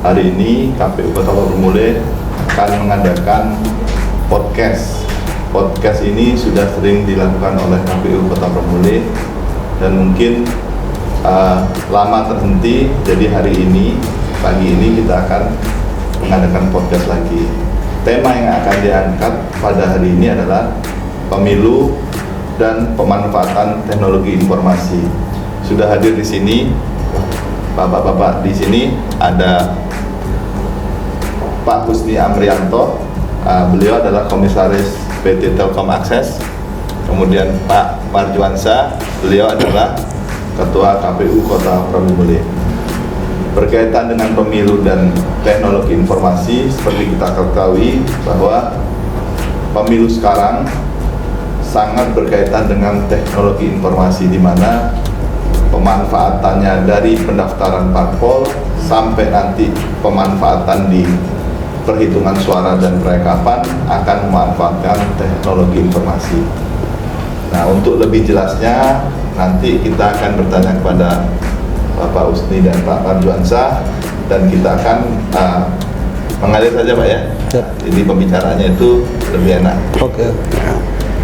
Hari ini KPU Kota Barbumule akan mengadakan podcast. Podcast ini sudah sering dilakukan oleh KPU Kota Barbumule dan mungkin lama terhenti. Jadi hari ini, pagi ini kita akan mengadakan podcast lagi. Tema yang akan diangkat pada hari ini adalah pemilu dan pemanfaatan teknologi informasi. Sudah hadir di sini bapak-bapak. Di sini ada Pak Husni Amrianto, beliau adalah Komisaris PT Telkom Akses. Kemudian Pak Marjuansa, beliau adalah Ketua KPU Kota Barbumule. Berkaitan dengan pemilu dan teknologi informasi, seperti kita ketahui bahwa pemilu sekarang sangat berkaitan dengan teknologi informasi, di mana pemanfaatannya dari pendaftaran parpol sampai nanti pemanfaatan di perhitungan suara dan perekapan akan memanfaatkan teknologi informasi. Nah, untuk lebih jelasnya nanti kita akan bertanya kepada Bapak Husni dan Pak Marjuansa, dan kita akan mengalir saja Pak ya. Jadi pembicaraannya itu lebih enak. Oke.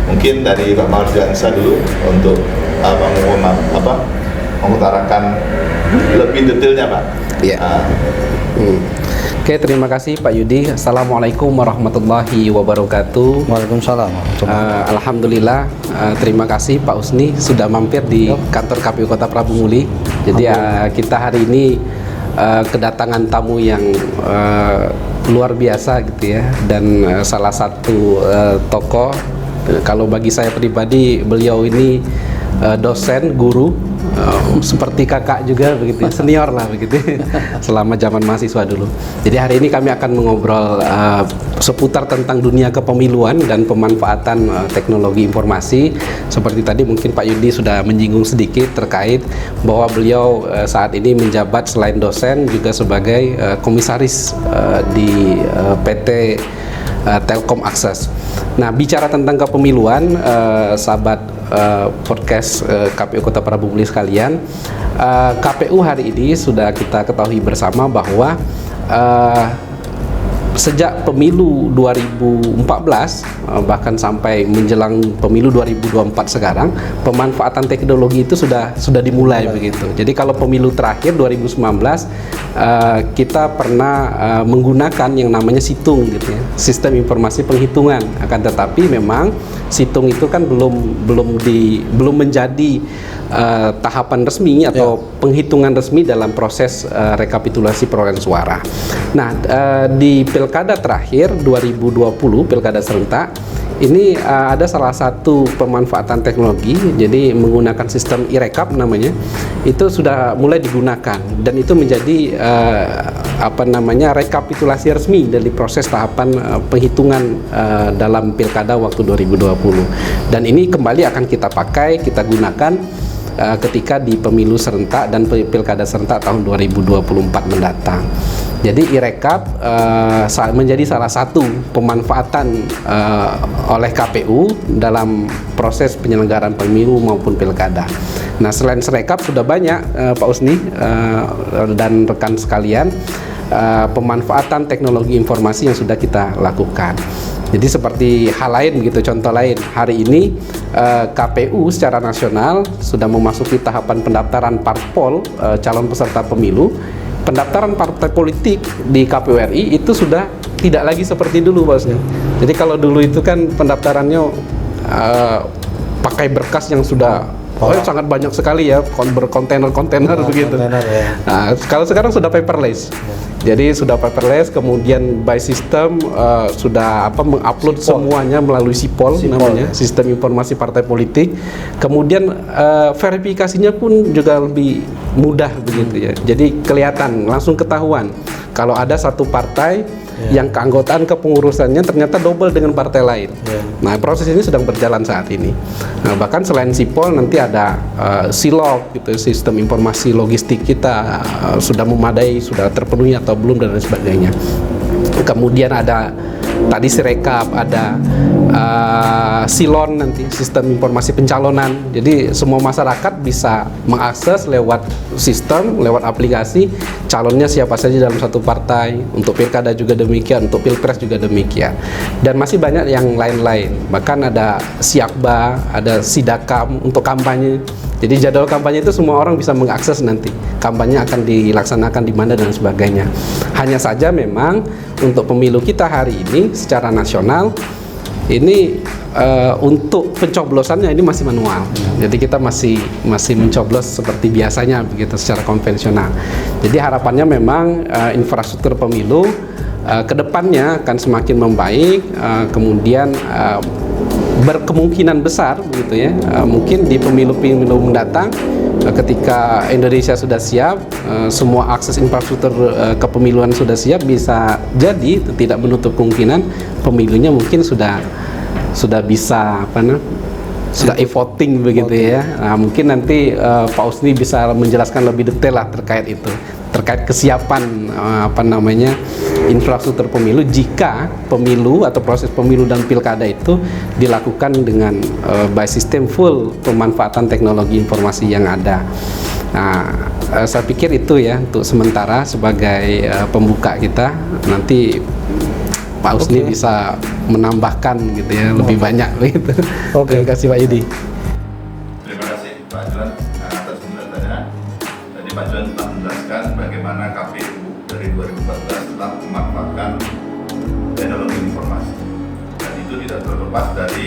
Mungkin dari Pak Marjuansa dulu untuk mengutarakan lebih detailnya Pak. Iya. Oke, terima kasih Pak Yudi. Assalamualaikum warahmatullahi wabarakatuh. Waalaikumsalam. Alhamdulillah, terima kasih Pak Husni sudah mampir di kantor KPU Kota Barbumule. Jadi kita hari ini kedatangan tamu yang luar biasa gitu ya, dan salah satu tokoh, kalau bagi saya pribadi beliau ini dosen, guru, seperti kakak juga begitu, senior lah begitu selama zaman mahasiswa dulu. Jadi hari ini kami akan mengobrol seputar tentang dunia kepemiluan dan pemanfaatan teknologi informasi. Seperti tadi mungkin Pak Yudi sudah menyinggung sedikit terkait bahwa beliau saat ini menjabat selain dosen juga sebagai komisaris di PT Telkom Akses. Nah, bicara tentang kepemiluan, sahabat podcast KPU Kota Barbumule sekalian, KPU hari ini sudah kita ketahui bersama bahwa sejak pemilu 2014 bahkan sampai menjelang pemilu 2024 sekarang, pemanfaatan teknologi itu sudah dimulai begitu. Jadi kalau pemilu terakhir 2019 kita pernah menggunakan yang namanya situng gitu ya, sistem informasi penghitungan. Akan tetapi memang situng itu kan belum menjadi tahapan resmi atau penghitungan resmi dalam proses rekapitulasi perolehan suara. Nah, di pilkada terakhir 2020, pilkada serentak, ini ada salah satu pemanfaatan teknologi, jadi menggunakan sistem e-rekap namanya, itu sudah mulai digunakan, dan itu menjadi rekapitulasi resmi dari proses tahapan penghitungan dalam pilkada waktu 2020. Dan ini kembali akan kita pakai, kita gunakan ketika di pemilu serentak dan pilkada serentak tahun 2024 mendatang. Jadi e-rekap menjadi salah satu pemanfaatan oleh KPU dalam proses penyelenggaraan pemilu maupun pilkada. Nah, selain e-rekap sudah banyak Pak Husni dan rekan sekalian pemanfaatan teknologi informasi yang sudah kita lakukan. Jadi seperti hal lain gitu, contoh lain, hari ini KPU secara nasional sudah memasuki tahapan pendaftaran parpol calon peserta pemilu. Pendaftaran partai politik di KPU RI itu sudah tidak lagi seperti dulu bosnya. Jadi kalau dulu itu kan pendaftarannya pakai berkas yang sudah sangat banyak sekali ya, berkontainer-kontainer begitu. Nah, kalau sekarang sudah paperless. Jadi sudah paperless, kemudian by system sudah mengupload semuanya melalui SIPOL namanya, sistem informasi partai politik. Kemudian verifikasinya pun juga lebih mudah begitu ya. Jadi kelihatan, langsung ketahuan kalau ada satu partai yang keanggotaan kepengurusannya ternyata double dengan partai lain. Nah, proses ini sedang berjalan saat ini. Nah, bahkan selain SIPOL nanti ada SILOG gitu, sistem informasi logistik kita sudah memadai, sudah terpenuhi atau belum dan lain sebagainya. Kemudian ada tadi Sirekap, ada Silon nanti, sistem informasi pencalonan. Jadi semua masyarakat bisa mengakses lewat sistem, lewat aplikasi calonnya siapa saja dalam satu partai. Untuk pilkada juga demikian, untuk pilpres juga demikian. Dan masih banyak yang lain-lain. Bahkan ada Siakba, ada Sidakam untuk kampanye. Jadi jadwal kampanye itu semua orang bisa mengakses nanti. Kampanye akan dilaksanakan di mana dan sebagainya. Hanya saja memang untuk pemilu kita hari ini secara nasional ini untuk pencoblosannya ini masih manual. Jadi kita masih mencoblos seperti biasanya begitu secara konvensional. Jadi harapannya memang infrastruktur pemilu kedepannya akan semakin membaik, kemudian berkemungkinan besar begitu ya, mungkin di pemilu-pemilu mendatang ketika Indonesia sudah siap, semua akses infrastruktur kepemiluan sudah siap, bisa jadi tidak menutup kemungkinan pemilunya mungkin sudah bisa sudah e-voting begitu ya. Nah, mungkin nanti Pak Usni bisa menjelaskan lebih detail lah terkait itu, terkait kesiapan infrastruktur pemilu jika pemilu atau proses pemilu dan pilkada itu dilakukan dengan by sistem full pemanfaatan teknologi informasi yang ada. Nah, saya pikir itu ya untuk sementara sebagai pembuka kita. Nanti Pak Usni bisa menambahkan gitu ya, lebih banyak begitu. Terima kasih Pak Yudi. Terima kasih Pak Juan atas penjelasannya. Tadi Pak Juan telah menjelaskan bagaimana KPU dari 2014 telah memanfaatkan teknologi informasi, dan itu tidak terlepas dari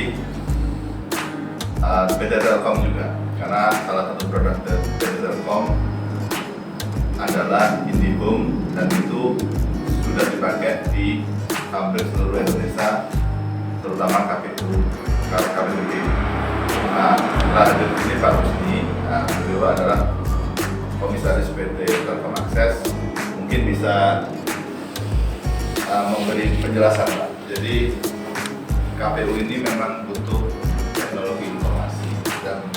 PT Telkom juga, karena salah satu produk PT Telkom adalah IndiHome, dan itu sudah dipakai di hampir seluruh Indonesia, terutama KPUD. Nah, setelah hadir di sini Pak Usni, beliau adalah komisaris PT Telkom Akses, mungkin bisa memberi penjelasan Pak. Jadi KPU ini memang butuh teknologi informasi dan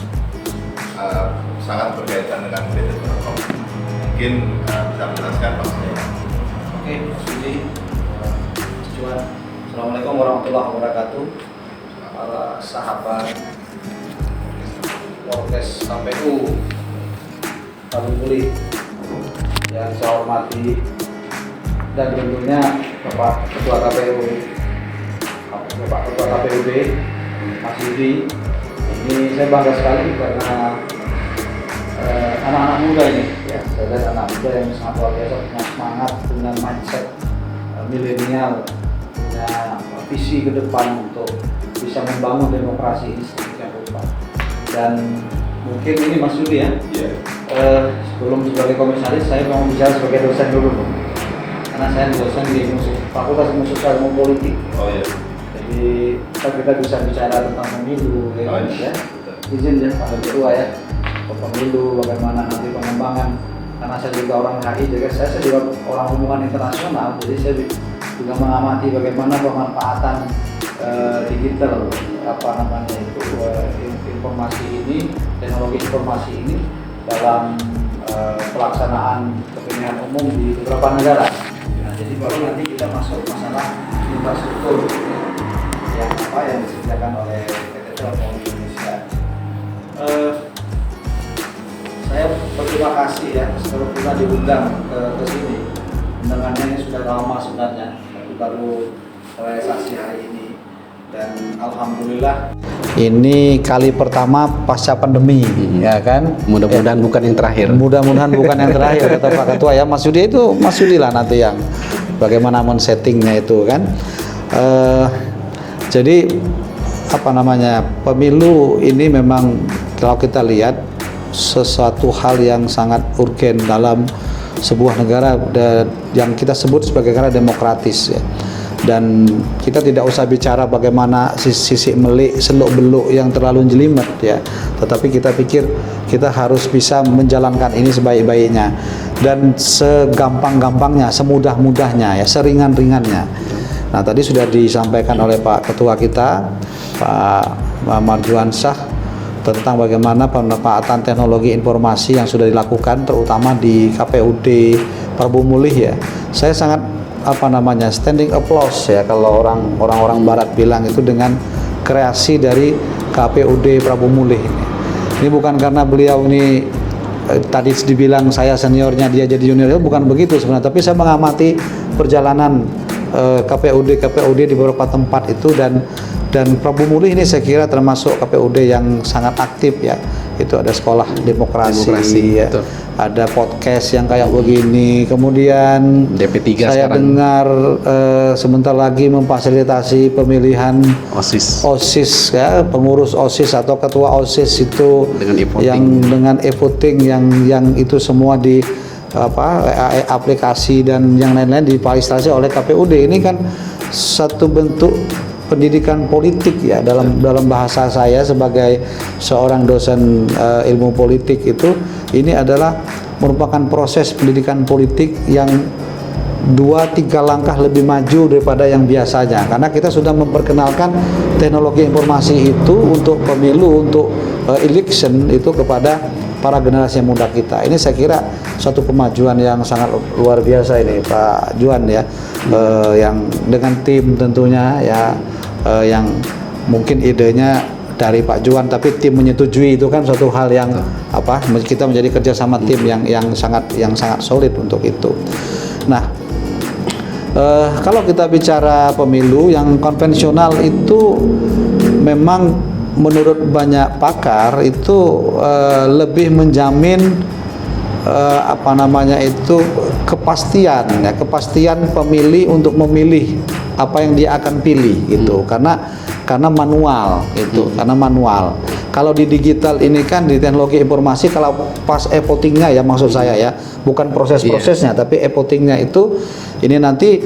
sangat berkaitan dengan PT Telkom. Mungkin bisa menjelaskan Pak Usni. Oke, Mas Yudi. Assalamualaikum warahmatullahi wabarakatuh. Para sahabat Orkes KPU Prabu Muli yang saya hormati, dan tentunya Bapak Ketua KPU, Bapak Ketua KPUD, Mas Yudi. Ini saya bangga sekali karena anak-anak muda ini, ya, saya lihat anak muda yang sangat luar biasa, punya semangat, punya mindset milenial, punya visi ke depan untuk bisa membangun demokrasi ini sedemikian rupa. Dan mungkin ini Mas Yudi ya, sebelum sebagai komisaris saya mau bicara sebagai dosen dulu, karena saya dosen di Fakultas Ilmu Sosial dan Politik. Oh iya. Jadi kita bisa bicara tentang pemilu, ya. Izin ya Pak Ketua ya, pemilu bagaimana nanti pengembangan. Karena saya juga orang HI, jadi saya juga orang hubungan internasional, jadi saya juga mengamati bagaimana pemanfaatan digital informasi ini, teknologi informasi ini dalam pelaksanaan pemilihan umum di beberapa negara. Nah, jadi baru nanti kita masuk masalah infrastruktur yang disediakan oleh PT Telkom Indonesia. Saya berterima kasih ya setelah diundang ke sini. Undangannya ini sudah lama sebenarnya, tapi baru realisasi hari ini, dan alhamdulillah ini kali pertama pasca pandemi, ya kan? Mudah-mudahan bukan yang terakhir. Mudah-mudahan bukan yang terakhir, kata Pak Ketua ya. Mas Yudi itu, Mas Yudi lah nanti yang bagaimana men-settingnya itu kan. Jadi pemilu ini memang kalau kita lihat sesuatu hal yang sangat urgen dalam sebuah negara yang kita sebut sebagai negara demokratis ya. Dan kita tidak usah bicara bagaimana sisi melik seluk-beluk yang terlalu jelimet ya, tetapi kita pikir kita harus bisa menjalankan ini sebaik-baiknya dan segampang-gampangnya, semudah-mudahnya ya, seringan-ringannya. Nah, tadi sudah disampaikan oleh Pak Ketua kita, Pak Marjuansyah, tentang bagaimana pemanfaatan teknologi informasi yang sudah dilakukan terutama di KPUD Prabu Mulih ya. Saya sangat apa namanya, standing applause ya, kalau orang-orang barat bilang itu, dengan kreasi dari KPUD Prabu Mulih ini. Ini bukan karena beliau ini tadi dibilang saya seniornya dia jadi junior, bukan begitu sebenarnya, tapi saya mengamati perjalanan KPUD di beberapa tempat itu, dan Prabu Mulih ini saya kira termasuk KPUD yang sangat aktif ya. Itu ada sekolah demokrasi ya. Betul. Ada podcast yang kayak begini, kemudian DP3 saya sekarang dengar sebentar lagi memfasilitasi pemilihan OSIS ya, pengurus OSIS atau ketua OSIS itu dengan e-voting. Yang dengan e-voting yang itu semua di aplikasi dan yang lain-lain difasilitasi oleh KPUD. Ini kan satu bentuk pendidikan politik ya, dalam bahasa saya sebagai seorang dosen ilmu politik itu, ini adalah merupakan proses pendidikan politik yang 2-3 langkah lebih maju daripada yang biasanya, karena kita sudah memperkenalkan teknologi informasi itu untuk pemilu, untuk election itu kepada para generasi muda kita. Ini saya kira suatu kemajuan yang sangat luar biasa ini Pak Juan ya, yang dengan tim tentunya ya, yang mungkin idenya dari Pak Juan tapi tim menyetujui, itu kan suatu hal yang kita menjadi kerjasama tim yang sangat solid untuk itu. Nah, kalau kita bicara pemilu yang konvensional itu memang menurut banyak pakar itu lebih menjamin kepastian pemilih untuk memilih apa yang dia akan pilih gitu, karena manual gitu, karena manual. Kalau di digital ini kan, di teknologi informasi, kalau pas e-votingnya ya, maksud saya ya, bukan proses-prosesnya, tapi e-votingnya itu, ini nanti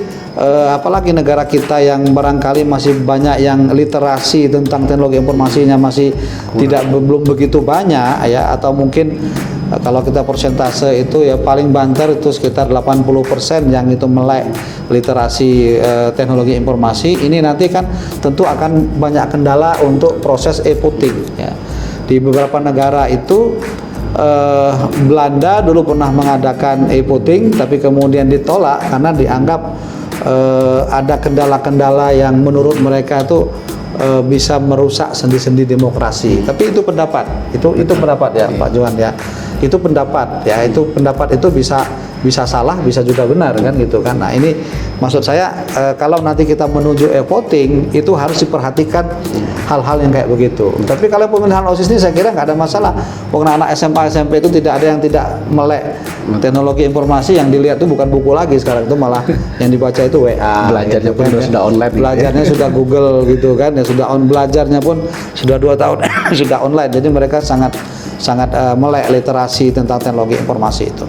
apalagi negara kita yang barangkali masih banyak yang literasi tentang teknologi informasinya masih belum begitu banyak ya, atau mungkin kalau kita persentase itu ya paling banter itu sekitar 80% yang itu melek literasi teknologi informasi. Ini nanti kan tentu akan banyak kendala untuk proses e-voting ya. Di beberapa negara itu Belanda dulu pernah mengadakan e-voting tapi kemudian ditolak karena dianggap ada kendala-kendala yang menurut mereka itu bisa merusak sendi-sendi demokrasi. Tapi itu pendapat, itu pendapat ya Pak Johan ya. Itu pendapat ya, itu pendapat itu bisa salah, bisa juga benar kan gitu kan. Nah, ini maksud saya kalau nanti kita menuju e-voting itu harus diperhatikan hal-hal yang kayak begitu. Tapi kalau pemilihan OSIS ini saya kira nggak ada masalah. Anak SMA SMP itu tidak ada yang tidak melek teknologi informasi, yang dilihat itu bukan buku lagi sekarang, itu malah yang dibaca itu WA. Belajarnya gitu pun kan, sudah online. Belajarnya sudah Google gitu kan, ya sudah belajarnya pun sudah 2 tahun sudah online. Jadi mereka sangat melek literasi tentang teknologi informasi itu.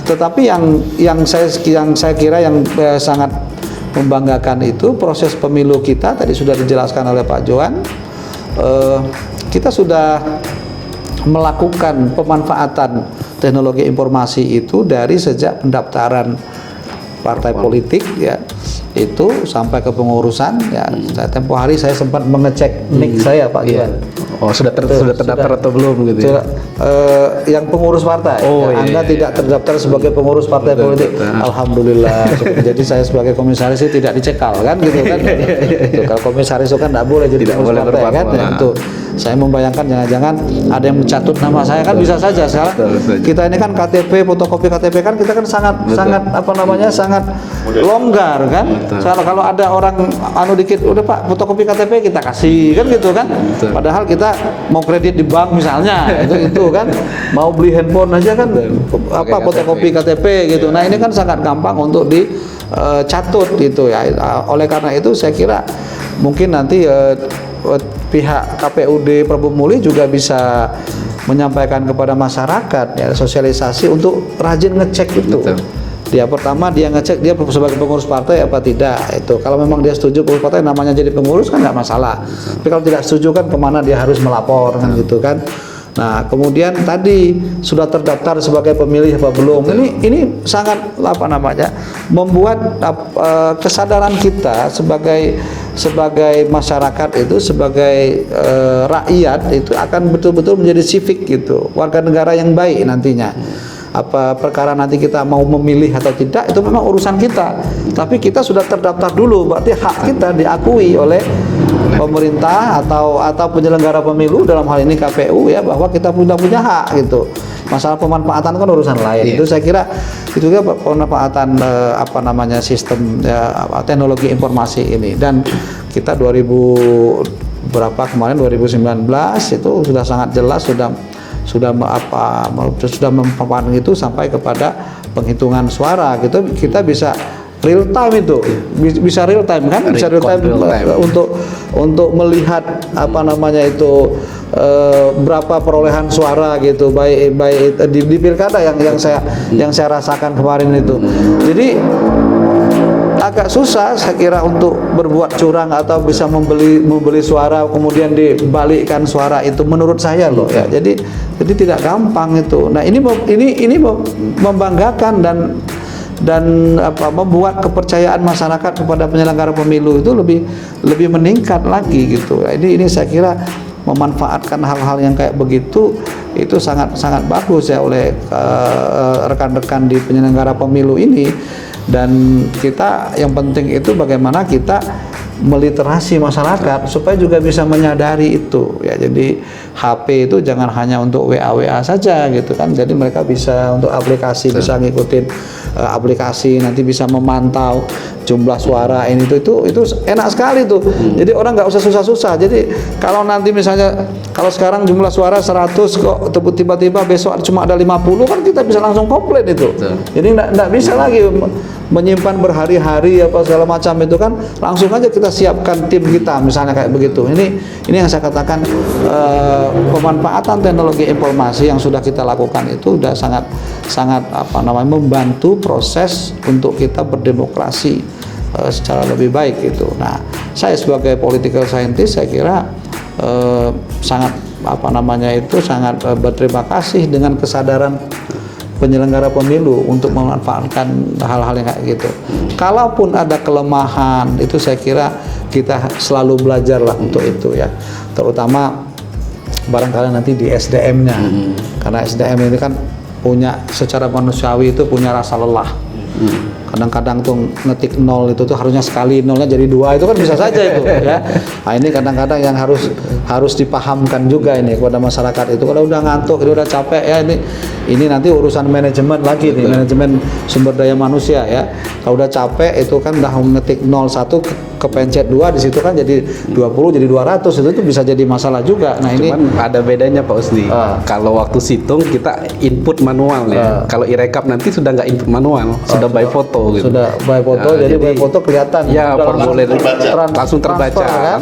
Tetapi yang saya kira yang sangat membanggakan itu proses pemilu kita, tadi sudah dijelaskan oleh Pak Johan. Kita sudah melakukan pemanfaatan teknologi informasi itu dari sejak pendaftaran partai politik ya, itu sampai ke pengurusan ya. Tempo hari saya sempat mengecek nik saya Pak Johan. Oh, sudah terdaftar atau belum gitu ya? Yang pengurus partai. Anda tidak terdaftar sebagai pengurus partai politik. Alhamdulillah. Jadi saya sebagai komisaris itu tidak dicekal kan gitu kan. Kalau komisaris itu kan tidak boleh jadi pengurus partai kan. Itu saya membayangkan jangan-jangan ada yang mencatut nama saya kan, bisa saja sekarang. Kita ini kan KTP, fotokopi KTP kan kita kan sangat sangat longgar kan. Kalau ada orang dikit, udah Pak fotokopi KTP kita kasih kan gitu kan. Padahal kita mau kredit di bank misalnya itu kan, mau beli handphone aja kan fotokopi KTP gitu. Nah, ini kan sangat gampang untuk dicatut gitu ya. Oleh karena itu saya kira mungkin nanti pihak KPUD Prabu Mulih juga bisa menyampaikan kepada masyarakat ya, sosialisasi untuk rajin ngecek itu. Dia pertama dia ngecek dia sebagai pengurus partai apa tidak. Itu kalau memang dia setuju pengurus partai, namanya jadi pengurus kan nggak masalah. Tapi kalau tidak setuju kan kemana dia harus melapor kan gitu kan. Nah, kemudian tadi sudah terdaftar sebagai pemilih apa belum? Ini sangat membuat kesadaran kita sebagai masyarakat itu, sebagai rakyat itu akan betul-betul menjadi civic gitu, warga negara yang baik nantinya. apa perkara nanti kita mau memilih atau tidak itu memang urusan kita. Tapi kita sudah terdaftar dulu, berarti hak kita diakui oleh pemerintah atau penyelenggara pemilu, dalam hal ini KPU ya, bahwa kita punya hak gitu. Masalah pemanfaatan kan urusan lain. Itu saya kira itu juga pemanfaatan sistem teknologi informasi ini. Dan kita 2019 itu sudah sangat jelas sudah memaparkan itu sampai kepada penghitungan suara gitu. Kita bisa real time itu, bisa real time kan, bisa real time, untuk melihat berapa perolehan suara gitu, baik di pilkada yang saya rasakan kemarin itu. Jadi agak susah saya kira untuk berbuat curang atau bisa membeli suara kemudian dibalikkan suara itu, menurut saya loh ya. Jadi tidak gampang itu. Nah, ini membanggakan dan membuat kepercayaan masyarakat kepada penyelenggara pemilu itu lebih meningkat lagi gitu. Nah, ini saya kira memanfaatkan hal-hal yang kayak begitu itu sangat bagus ya oleh rekan-rekan di penyelenggara pemilu ini. Dan kita yang penting itu bagaimana kita meliterasi masyarakat supaya juga bisa menyadari itu ya. Jadi HP itu jangan hanya untuk WA saja gitu kan. Jadi mereka bisa untuk aplikasi, bisa ngikutin aplikasi, nanti bisa memantau jumlah suara ini itu enak sekali tuh. Jadi orang nggak usah susah-susah. Jadi kalau nanti misalnya kalau sekarang jumlah suara 100 kok tiba-tiba besok cuma ada 50 kan kita bisa langsung komplain itu. Jadi nggak bisa lagi menyimpan berhari-hari apa segala macam itu kan, langsung aja kita siapkan tim kita misalnya kayak begitu. Ini yang saya katakan pemanfaatan teknologi informasi yang sudah kita lakukan itu sudah sangat membantu proses untuk kita berdemokrasi secara lebih baik gitu. Nah, saya sebagai political scientist saya kira sangat sangat berterima kasih dengan kesadaran penyelenggara pemilu untuk memanfaatkan hal-hal yang kayak gitu. Kalaupun ada kelemahan itu saya kira kita selalu belajar lah untuk itu ya. Terutama barangkali nanti di SDM-nya. Karena SDM ini kan punya secara manusiawi itu punya rasa lelah. Kadang-kadang tuh ngetik 0 itu tuh harusnya sekali nolnya jadi 2 itu kan bisa saja itu ya. Nah, ini kadang-kadang yang harus dipahamkan juga ini kepada masyarakat itu. Kalau udah ngantuk, udah capek ya, ini nanti urusan manajemen lagi nih, manajemen sumber daya manusia ya. Kalau udah capek itu kan udah ngetik 01 kepencet 2 di situ kan jadi 20 jadi 200 itu bisa jadi masalah juga. Nah, ini cuman ada bedanya Pak Usni. Kalau waktu situng kita input manual ya. Kalau irekap nanti sudah nggak input manual, sudah by foto gitu. Sudah by foto, jadi by foto kelihatan. Ya, formulir langsung terbaca, kan?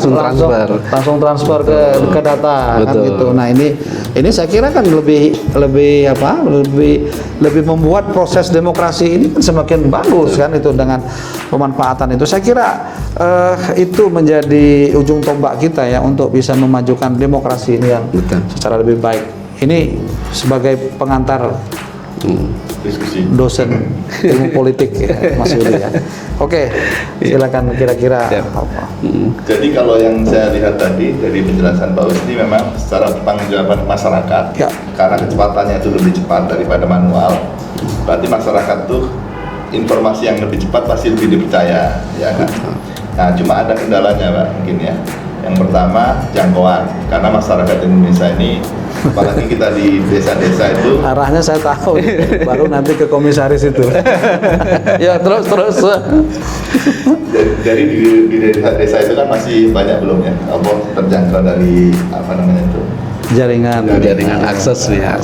langsung transfer ke data kan gitu. Nah, ini saya kira kan lebih membuat proses demokrasi ini kan semakin bagus kan itu dengan pemanfaatan itu. Saya kira itu menjadi ujung tombak kita ya untuk bisa memajukan demokrasi ini yang secara lebih baik. Ini sebagai pengantar diskusi dosen ilmu politik ya, Mas Yudi ya. Oke, silakan kira-kira apa. Jadi kalau yang saya lihat tadi dari penjelasan Pak Usni memang secara pertanggungjawaban masyarakat ya, karena kecepatannya itu lebih cepat daripada manual, berarti masyarakat tuh informasi yang lebih cepat pasti lebih dipercaya ya kan. Nah, cuma ada kendalanya Pak mungkin ya. Yang pertama jangkauan, karena masyarakat Indonesia ini apalagi kita di desa-desa itu arahnya saya tahu baru nanti ke komisaris itu. Ya terus dari di desa itu kan masih banyak belum ya terjangkau dari jaringan akses ya.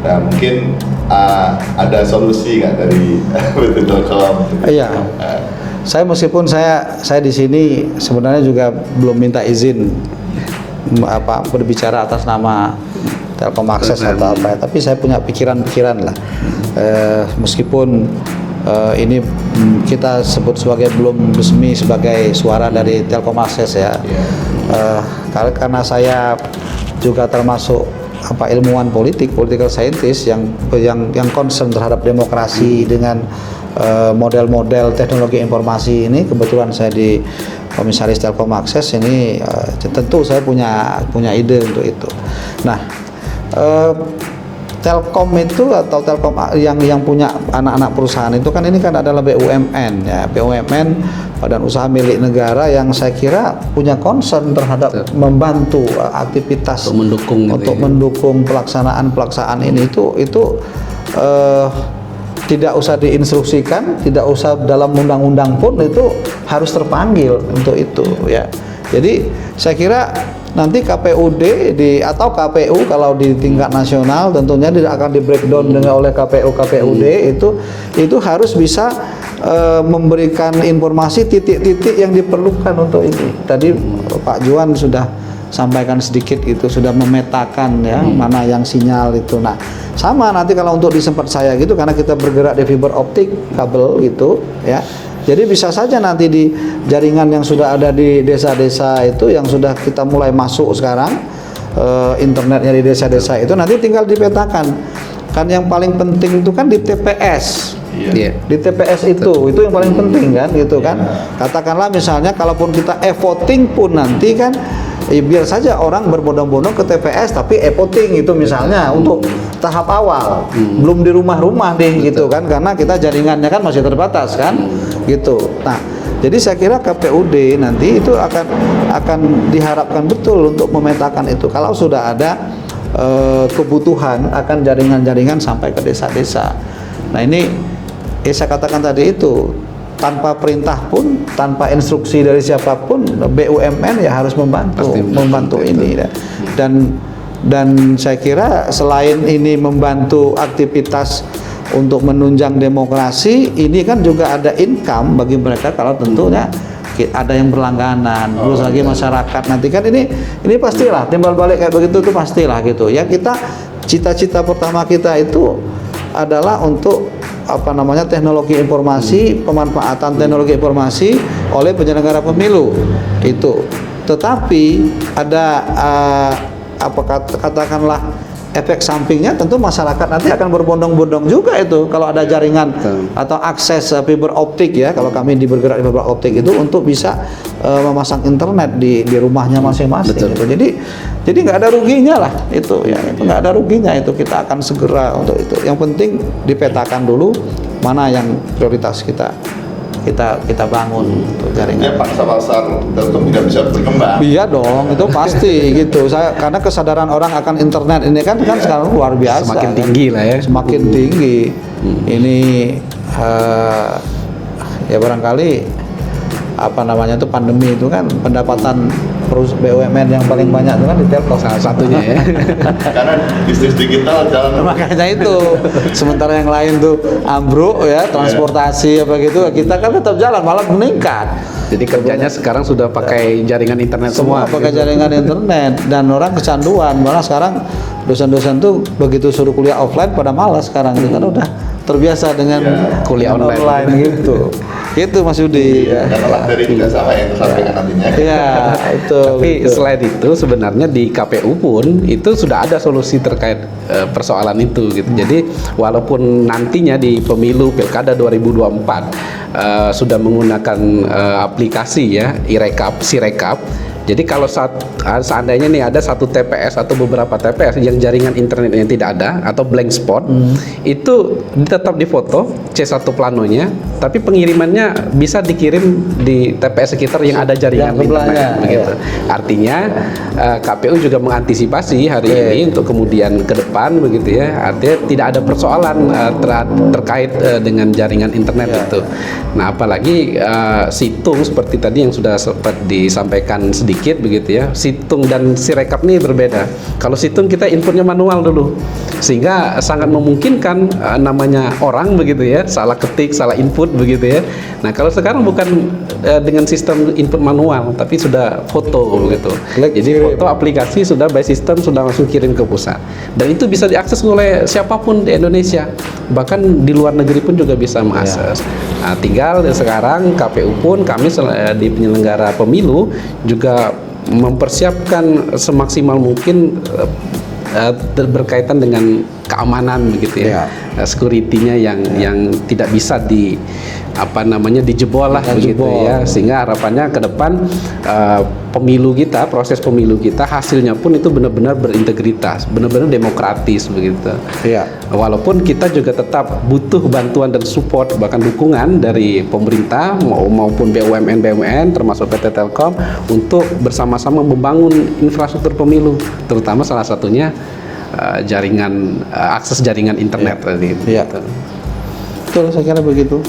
Nah, mungkin ada solusi nggak dari Telkom? Iya. Saya meskipun saya di sini sebenarnya juga belum minta izin berbicara atas nama Telkom Access atau apa ya, tapi saya punya pikiran-pikiran lah. Meskipun ini kita sebut sebagai belum resmi sebagai suara dari Telkom Access ya. Karena saya juga termasuk ilmuwan political scientist yang concern terhadap demokrasi dengan model-model teknologi informasi ini. Kebetulan saya di komisaris Telkom Access ini tentu saya punya ide untuk itu. Nah, Telkom itu atau Telkom yang punya anak-anak perusahaan itu kan ini kan adalah BUMN ya, BUMN badan usaha milik negara yang saya kira punya concern terhadap membantu aktivitas untuk mendukung pelaksanaan ini itu tidak usah diinstruksikan, tidak usah dalam undang-undang pun itu harus terpanggil untuk itu ya. Jadi saya kira nanti KPUD atau KPU kalau di tingkat nasional tentunya akan di breakdown dengan oleh KPUD itu harus bisa memberikan informasi titik-titik yang diperlukan untuk ini. Tadi Pak Juan sudah sampaikan sedikit gitu, sudah memetakan ya mana yang sinyal itu. Nah, sama nanti kalau untuk di tempat saya gitu karena kita bergerak di fiber optik kabel gitu ya. Jadi bisa saja nanti di jaringan yang sudah ada di desa-desa itu yang sudah kita mulai masuk sekarang internetnya di desa-desa itu nanti tinggal dipetakan. Kan yang paling penting itu kan di TPS. Di TPS itu yang paling penting kan gitu kan. Katakanlah misalnya kalaupun kita e-voting pun nanti kan biar saja orang berbondong-bondong ke TPS tapi e-voting itu misalnya untuk tahap awal belum di rumah-rumah deh gitu kan karena kita jaringannya kan masih terbatas kan gitu. Nah, jadi saya kira KPUD nanti itu akan diharapkan betul untuk memetakan itu kalau sudah ada kebutuhan akan jaringan-jaringan sampai ke desa-desa. Nah, ini saya katakan tadi itu tanpa perintah pun, tanpa instruksi dari siapapun, BUMN ya harus membantu ini. Dan saya kira selain ini membantu aktivitas untuk menunjang demokrasi, ini kan juga ada income bagi mereka kalau tentunya ada yang berlangganan. Terus lagi masyarakat nanti kan ini pastilah timbal balik kayak begitu tuh pastilah gitu. Ya kita cita-cita pertama kita itu adalah untuk teknologi informasi, pemanfaatan teknologi informasi oleh penyelenggara pemilu itu. Tetapi ada katakanlah efek sampingnya tentu masyarakat nanti akan berbondong-bondong juga itu kalau ada jaringan atau akses fiber optik ya, kalau kami bergerak di fiber optik itu untuk bisa memasang internet di rumahnya masing-masing gitu. Jadi nggak ada ruginya lah itu ya, nggak ada ruginya itu, kita akan segera untuk itu. Yang penting dipetakan dulu mana yang prioritas kita bangun untuk jaringan. Ya pangsa pasar Telkom tidak bisa berkembang. Iya dong, itu pasti gitu. Karena kesadaran orang akan internet ini kan sekarang luar biasa. Semakin tinggi lah ya. Semakin tinggi. Ini ya barangkali itu pandemi itu kan pendapatan BUMN yang paling banyak itu kan di Telkom salah satunya ya. Karena bisnis digital jalan. Makanya itu. Sementara yang lain tuh ambruk ya, transportasi apa gitu, kita kan tetap jalan malah meningkat. Jadi kerjanya sekarang sudah pakai jaringan internet semua. Pakai jaringan internet dan orang kecanduan. Malah sekarang dosen-dosen tuh begitu suruh kuliah offline pada malas sekarang kan udah terbiasa dengan kuliah online gitu. Itu Mas Yudi. Dan materi juga sama yang disampaikan nantinya. Iya, itu. Tapi selain itu sebenarnya di KPU pun itu sudah ada solusi terkait persoalan itu gitu. Jadi walaupun nantinya di pemilu Pilkada 2024 sudah menggunakan aplikasi ya Sirekap. Jadi kalau seandainya nih ada satu TPS atau beberapa TPS yang jaringan internetnya tidak ada atau blank spot, itu tetap difoto C1 planonya, tapi pengirimannya bisa dikirim di TPS sekitar yang ada jaringan internet begitu. Artinya KPU juga mengantisipasi hari ini untuk kemudian ke depan begitu ya. Artinya tidak ada persoalan terkait dengan jaringan internet itu. Nah, apalagi situng seperti tadi yang sudah sempat disampaikan sedikit begitu ya. Situng dan Sirekap ini berbeda. Kalau situng kita inputnya manual dulu, sehingga sangat memungkinkan namanya orang begitu ya, salah ketik, salah input begitu ya. Nah, kalau sekarang bukan dengan sistem input manual, tapi sudah foto begitu. Jadi foto aplikasi sudah by system sudah langsung kirim ke pusat. Dan itu bisa diakses oleh siapapun di Indonesia. Bahkan di luar negeri pun juga bisa mengakses. Nah, tinggal sekarang KPU pun kami di penyelenggara pemilu juga mempersiapkan semaksimal mungkin berkaitan dengan keamanan begitu ya, security-nya yang tidak bisa dijebol lah begitu ya, sehingga harapannya ke depan pemilu kita, proses pemilu kita, hasilnya pun itu benar-benar berintegritas, benar-benar demokratis begitu. Iya. Walaupun kita juga tetap butuh bantuan dan support, bahkan dukungan dari pemerintah maupun BUMN termasuk PT Telkom untuk bersama-sama membangun infrastruktur pemilu, terutama salah satunya akses jaringan internet tadi. Iya. Betul, saya kira begitu,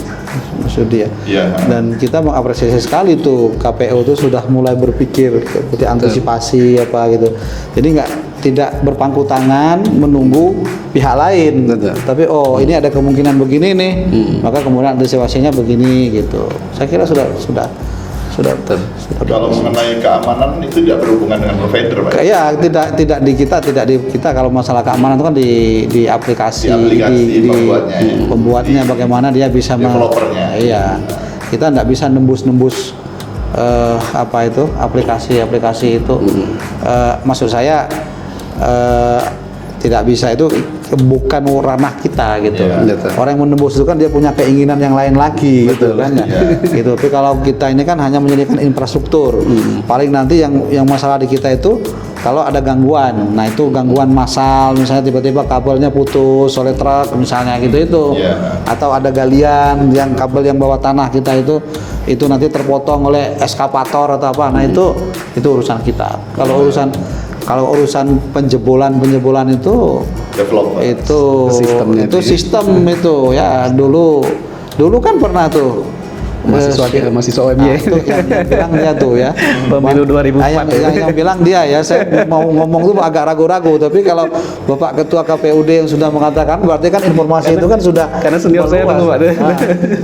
Mas Yudi ya. Iya. Dan kita mengapresiasi sekali tuh KPU itu sudah mulai berpikir seperti antisipasi apa gitu. Jadi tidak berpangku tangan menunggu pihak lain. Betul. Tapi ini ada kemungkinan begini nih, maka kemudian antisipasinya begini gitu. Saya kira sudah. Kalau mengenai keamanan itu tidak berhubungan dengan provider, Pak. Ya, tidak di kita kalau masalah keamanan itu kan di aplikasi, di pembuatnya bagaimana dia bisa developernya. Iya. Kita tidak bisa nembus aplikasi itu. Maksud saya tidak bisa, itu bukan ranah kita gitu. Orang yang menembus itu kan dia punya keinginan yang lain lagi gitu kan ya. Gitu. Tapi kalau kita ini kan hanya menyediakan infrastruktur. Paling nanti yang masalah di kita itu kalau ada gangguan. Nah, itu gangguan massal, misalnya tiba-tiba kabelnya putus oleh truk misalnya gitu. Atau ada galian yang kabel yang bawah tanah kita itu nanti terpotong oleh eskavator atau apa. Nah, itu urusan kita. Kalau urusan penjebolan itu developer. Itu sistem itu ya, dulu kan pernah tuh mahasiswa OMY yang bilang dia tuh ya pemilu 2004 yang bilang dia ya, saya mau ngomong tuh agak ragu-ragu, tapi kalau Bapak Ketua KPUD yang sudah mengatakan berarti kan informasi itu kan sudah karena senior saya dulu, Pak.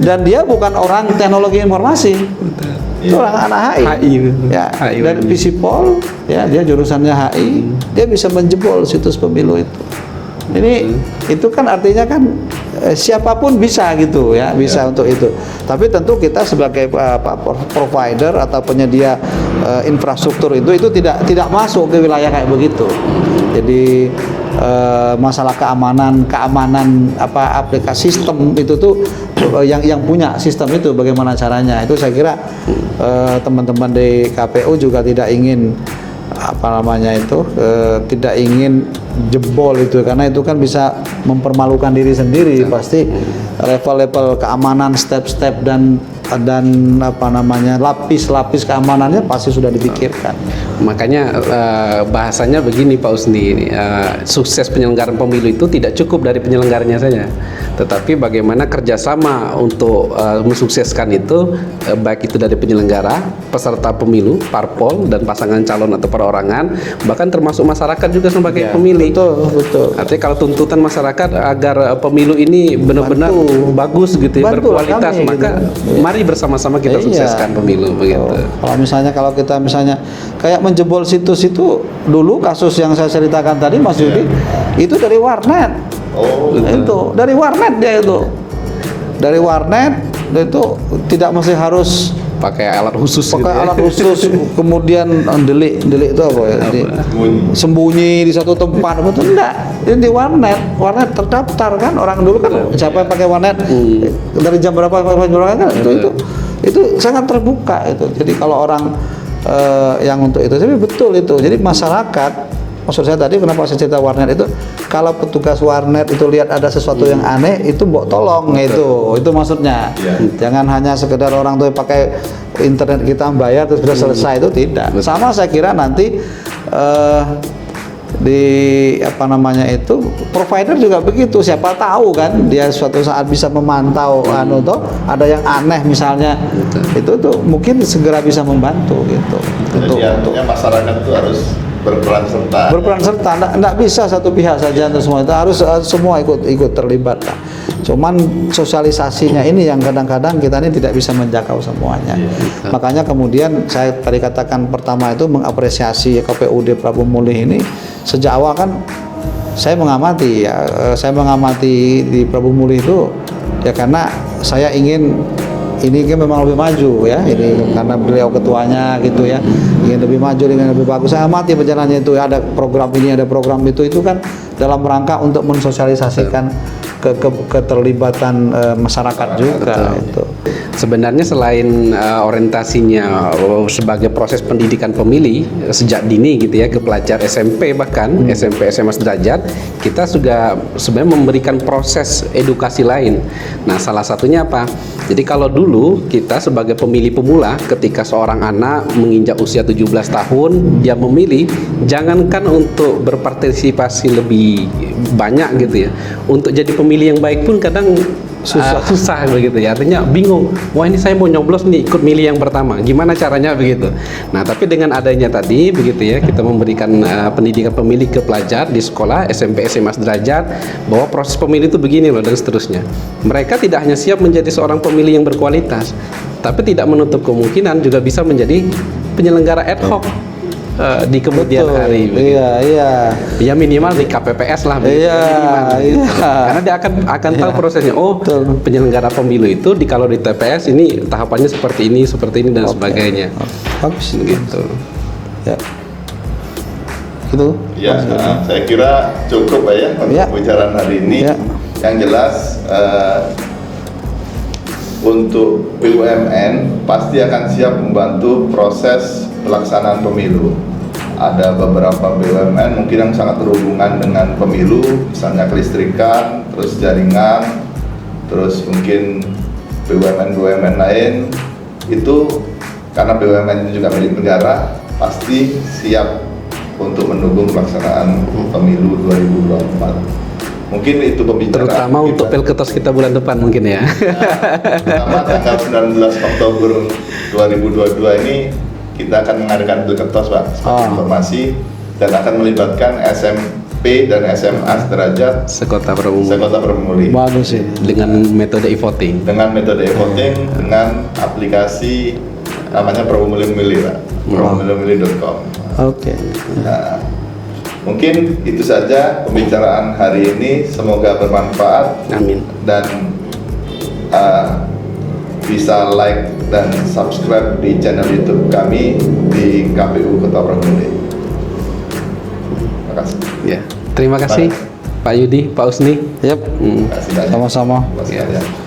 Dan dia bukan orang teknologi informasi. Itu orang anak HI. Ya, dan Visipol ya, dia jurusannya HI, dia bisa menjebol situs pemilu itu. Ini itu kan artinya kan siapapun bisa gitu ya, bisa untuk itu. Tapi tentu kita sebagai provider atau penyedia infrastruktur itu tidak masuk ke wilayah kayak begitu. Jadi masalah keamanan aplikasi sistem itu tuh yang punya sistem itu bagaimana caranya, itu saya kira teman-teman di KPU juga tidak ingin tidak ingin jebol itu, karena itu kan bisa mempermalukan diri sendiri. Pasti level-level keamanan, step-step dan lapis-lapis keamanannya pasti sudah dipikirkan. Makanya bahasanya begini Pak Usni, sukses penyelenggaraan pemilu itu tidak cukup dari penyelenggaranya saja, tetapi bagaimana kerjasama untuk mensukseskan itu, baik itu dari penyelenggara, peserta pemilu, parpol dan pasangan calon atau perorangan, bahkan termasuk masyarakat juga sebagai pemilih. Betul. Artinya kalau tuntutan masyarakat agar pemilu ini benar-benar bagus gitu ya, berkualitas, kami, maka mari bersama-sama kita sukseskan pemilu begitu. Kalau kita misalnya kayak menjebol situs itu, dulu kasus yang saya ceritakan tadi Mas Yudi, itu dari warnet. Itu dari warnet dia itu. Dari warnet itu tidak mesti harus pakai alat khusus alat khusus kemudian delik itu apa ya, sembunyi di satu tempat, betul enggak? Ini di warnet terdaftar kan, orang dulu kan siapa yang pakai warnet dari jam berapa kan itu sangat terbuka itu. Jadi kalau orang yang untuk itu, tapi betul itu. Jadi masyarakat, maksud saya tadi kenapa saya cerita warnet itu, kalau petugas warnet itu lihat ada sesuatu yang aneh, itu mbok tolong. Itu maksudnya. Jangan hanya sekedar orang tuh pakai internet kita bayar terus sudah selesai, itu tidak. Sama saya kira nanti di provider juga begitu. Siapa tahu kan dia suatu saat bisa memantau ada yang aneh misalnya, itu tuh mungkin segera bisa membantu gitu. Jadi masyarakat itu harus berperan serta, enggak bisa satu pihak saja untuk semua, itu harus semua ikut terlibat lah. Cuman sosialisasinya ini yang kadang-kadang kita ini tidak bisa menjangkau semuanya. Makanya kemudian saya tadi katakan pertama itu mengapresiasi KPUD Prabu Mulih ini. Sejak awal kan saya mengamati di Prabu Mulih itu ya, karena saya ingin ini memang lebih maju ya, ini karena beliau ketuanya gitu ya, ingin lebih maju, ingin lebih bagus. Saya amati perjalanannya itu, ada program ini, ada program itu kan dalam rangka untuk mensosialisasikan keterlibatan masyarakat juga itu. Sebenarnya selain orientasinya sebagai proses pendidikan pemilih sejak dini gitu ya ke pelajar SMP bahkan SMP SMA sederajat, kita juga sebenarnya memberikan proses edukasi lain. Nah, salah satunya apa? Jadi kalau dulu kita sebagai pemilih pemula ketika seorang anak menginjak usia 17 tahun dia memilih, jangankan untuk berpartisipasi lebih banyak gitu ya. Untuk jadi pemilih yang baik pun kadang susah begitu ya, artinya bingung, wah ini saya mau nyoblos nih ikut milih yang pertama, gimana caranya begitu. Nah, tapi dengan adanya tadi begitu ya, kita memberikan pendidikan pemilih ke pelajar di sekolah SMP SMA sederajat bahwa proses pemilih itu begini loh dan seterusnya. Mereka tidak hanya siap menjadi seorang pemilih yang berkualitas, tapi tidak menutup kemungkinan juga bisa menjadi penyelenggara ad hoc di kemudian hari begitu. Iya. Ya minimal di KPPS lah begitu. Iya. Karena dia akan tahu prosesnya. Oh, penyelenggara pemilu itu kalau di TPS ini tahapannya seperti ini dan sebagainya. Bagus Gitu. Ya. Gitu. Ya, saya kira cukup ya untuk pembicaraan hari ini. Ya. Yang jelas untuk BUMN pasti akan siap membantu proses pelaksanaan pemilu. Ada beberapa BUMN mungkin yang sangat berhubungan dengan pemilu, misalnya kelistrikan, terus jaringan, terus mungkin BUMN lain itu karena BUMN itu juga milik negara, pasti siap untuk mendukung pelaksanaan pemilu 2024. Mungkin itu pembicaraan Terutama kita. untuk Pelketos kita bulan depan mungkin ya. Pertama tanggal 19 Oktober 2022 ini kita akan mengadakan Pelketos, Pak, sebagai informasi, dan akan melibatkan SMP dan SMA sederajat Sekota Prabu Muli Bagus ini. dengan metode e-voting. dengan metode e-voting dengan aplikasi namanya Prabu Muli, Pak. prabumuli.com. Oke. Nah, mungkin itu saja pembicaraan hari ini, semoga bermanfaat. Amin. Dan bisa like dan subscribe di channel YouTube kami di KPU Kota Prabu Muli. Terima kasih. Ya, terima kasih Pak Yudi, Pak Usni. Yap. Terima kasih banyak. Sama-sama. Terima kasih banyak.